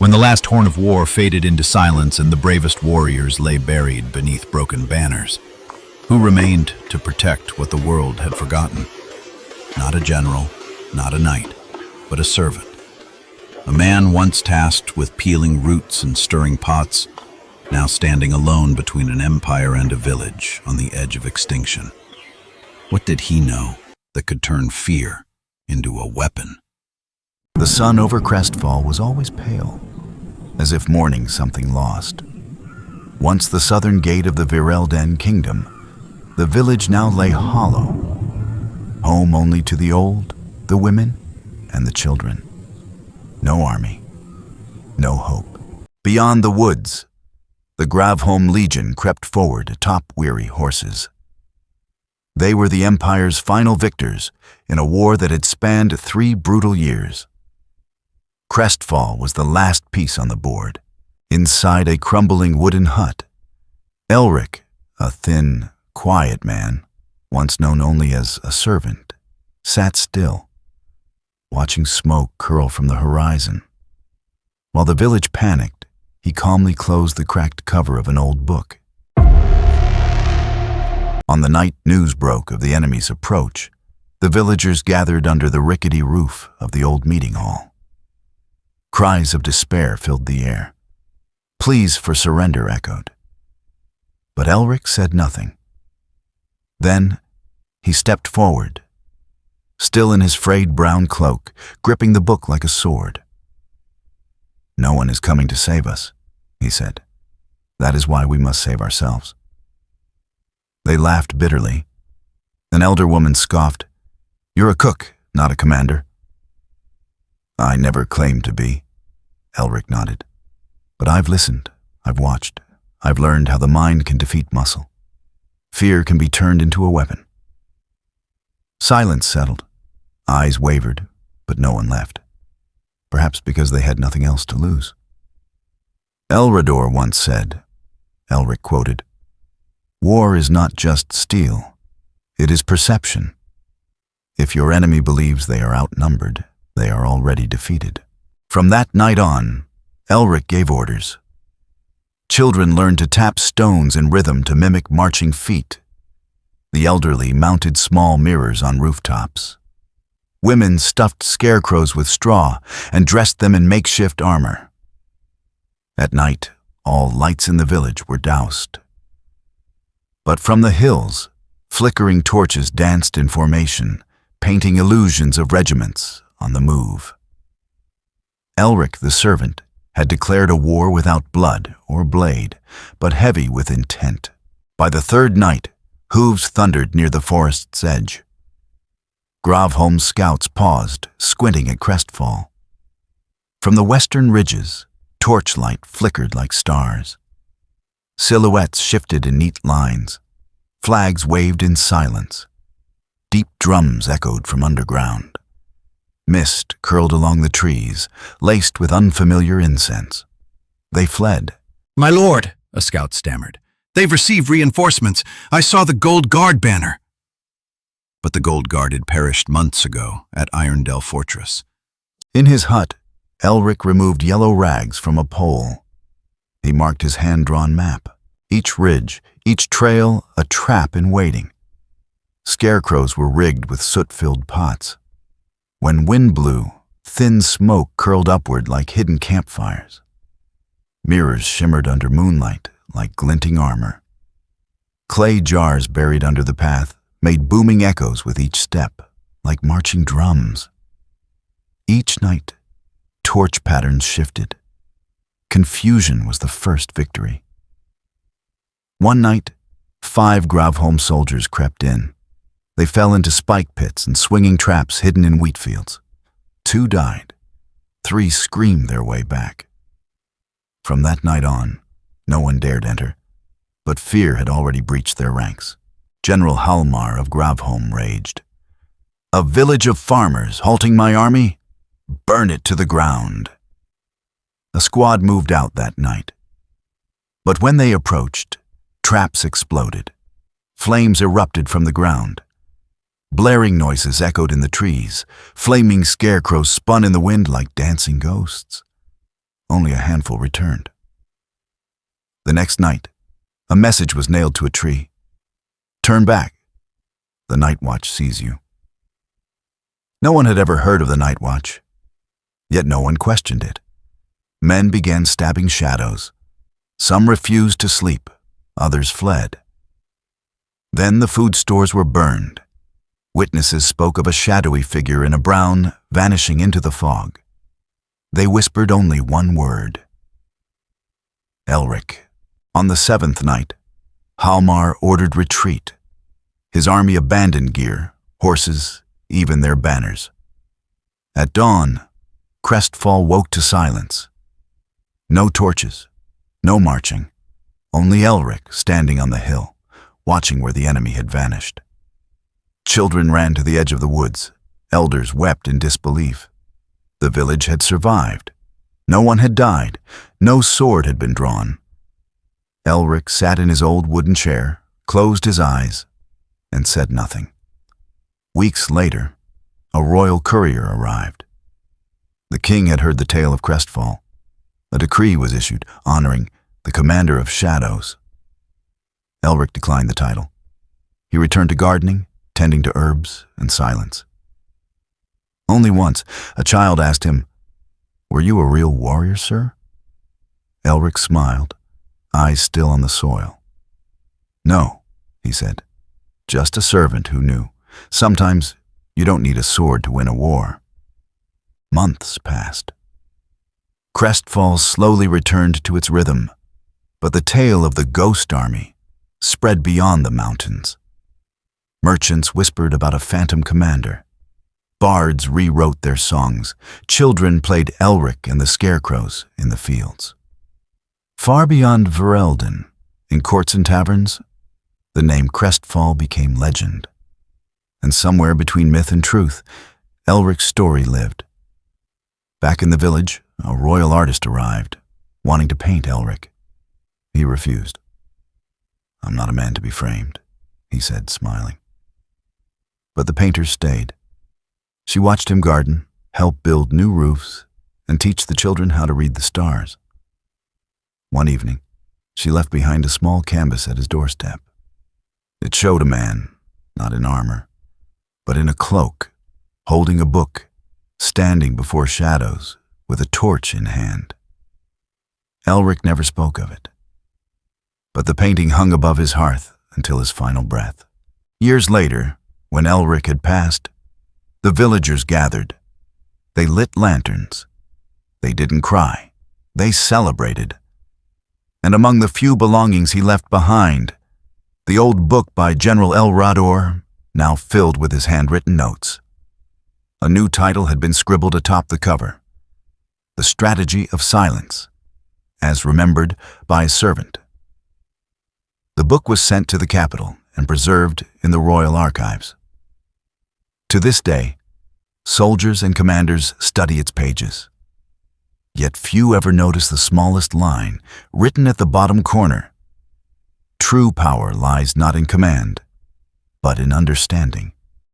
When the last horn of war faded into silence and the bravest warriors lay buried beneath broken banners, who remained to protect what the world had forgotten? Not a general, not a knight, but a servant. A man once tasked with peeling roots and stirring pots, now standing alone between an empire and a village on the edge of extinction. What did he know that could turn fear into a weapon? The sun over Crestfall was always pale, as if mourning something lost. Once the southern gate of the Virelden kingdom, the village now lay hollow, home only to the old, the women, and the children. No army, no hope. Beyond the woods, the Gravholm Legion crept forward atop weary horses. They were the Empire's final victors in a war that had spanned 3 brutal years. Crestfall was the last piece on the board. Inside a crumbling wooden hut, Elric, a thin, quiet man, once known only as a servant, sat still, watching smoke curl from the horizon. While the village panicked, he calmly closed the cracked cover of an old book. On the night news broke of the enemy's approach, the villagers gathered under the rickety roof of the old meeting hall. Cries of despair filled the air. Pleas for surrender echoed. But Elric said nothing. Then he stepped forward, still in his frayed brown cloak, gripping the book like a sword. "No one is coming to save us," he said. "That is why we must save ourselves." They laughed bitterly. An elder woman scoffed, "You're a cook, not a commander." "I never claimed to be," Elric nodded. "But I've listened, I've watched, I've learned how the mind can defeat muscle. Fear can be turned into a weapon." Silence settled. Eyes wavered, but no one left. Perhaps because they had nothing else to lose. Elrador once said, Elric quoted, "War is not just steel, it is perception. If your enemy believes they are outnumbered, they are already defeated." From that night on, Elric gave orders. Children learned to tap stones in rhythm to mimic marching feet. The elderly mounted small mirrors on rooftops. Women stuffed scarecrows with straw and dressed them in makeshift armor. At night, all lights in the village were doused. But from the hills, flickering torches danced in formation, painting illusions of regiments on the move. Elric, the servant, had declared a war without blood or blade, but heavy with intent. By the third night, hooves thundered near the forest's edge. Gravholm's scouts paused, squinting at Crestfall. From the western ridges, torchlight flickered like stars. Silhouettes shifted in neat lines. Flags waved in silence. Deep drums echoed from underground. Mist curled along the trees, laced with unfamiliar incense. They fled. "My lord," a scout stammered, "they've received reinforcements. I saw the Gold Guard banner." But the Gold Guard had perished months ago at Irondale Fortress. In his hut, Elric removed yellow rags from a pole. He marked his hand-drawn map. Each ridge, each trail, a trap in waiting. Scarecrows were rigged with soot-filled pots. When wind blew, thin smoke curled upward like hidden campfires. Mirrors shimmered under moonlight like glinting armor. Clay jars buried under the path made booming echoes with each step, like marching drums. Each night, torch patterns shifted. Confusion was the first victory. One night, 5 Gravholm soldiers crept in. They fell into spike pits and swinging traps hidden in wheat fields. 2 died. 3 screamed their way back. From that night on, no one dared enter, but fear had already breached their ranks. General Halmar of Gravholm raged. "A village of farmers halting my army? Burn it to the ground." A squad moved out that night. But when they approached, traps exploded. Flames erupted from the ground. Blaring noises echoed in the trees. Flaming scarecrows spun in the wind like dancing ghosts. only a handful returned. The next night, a message was nailed to a tree. Turn back. The Night Watch sees you. No one had ever heard of the Night Watch, yet no one questioned it. Men began stabbing shadows. Some refused to sleep, others fled. Then the food stores were burned. Witnesses spoke of a shadowy figure in a brown vanishing into the fog. They whispered only one word. Elric. On the 7th night, Halmar ordered retreat. His army abandoned gear, horses, even their banners. At dawn, Crestfall woke to silence. No torches, no marching, only Elric standing on the hill, watching where the enemy had vanished. Children ran to the edge of the woods. Elders wept in disbelief. The village had survived. No one had died. No sword had been drawn. Elric sat in his old wooden chair, closed his eyes, and said nothing. Weeks later, a royal courier arrived. The king had heard the tale of Crestfall. A decree was issued honoring the commander of shadows. Elric declined the title. He returned to gardening, tending to herbs and silence. Only once, a child asked him, "Were you a real warrior, sir?" Elric smiled, eyes still on the soil. "No," he said, "just a servant who knew. Sometimes you don't need a sword to win a war." Months passed. Crestfall slowly returned to its rhythm, but the tale of the ghost army spread beyond the mountains. Merchants whispered about a phantom commander. Bards rewrote their songs. Children played Elric and the scarecrows in the fields. Far beyond Verelden, in courts and taverns, the name Crestfall became legend. And somewhere between myth and truth, Elric's story lived. Back in the village, a royal artist arrived, wanting to paint Elric. He refused. "I'm not a man to be framed," he said, smiling. But the painter stayed. She watched him garden, help build new roofs, and teach the children how to read the stars. One evening, she left behind a small canvas at his doorstep. It showed a man, not in armor, but in a cloak, holding a book, standing before shadows with a torch in hand. Elric never spoke of it, but the painting hung above his hearth until his final breath. Years later, when Elric had passed, the villagers gathered. They lit lanterns. They didn't cry. They celebrated. And among the few belongings he left behind, the old book by General Elrador, now filled with his handwritten notes. A new title had been scribbled atop the cover: The Strategy of Silence, as remembered by a servant. The book was sent to the capital and preserved in the royal archives. To this day, soldiers and commanders study its pages. Yet few ever notice the smallest line, written at the bottom corner: "True power lies not in command, but in understanding."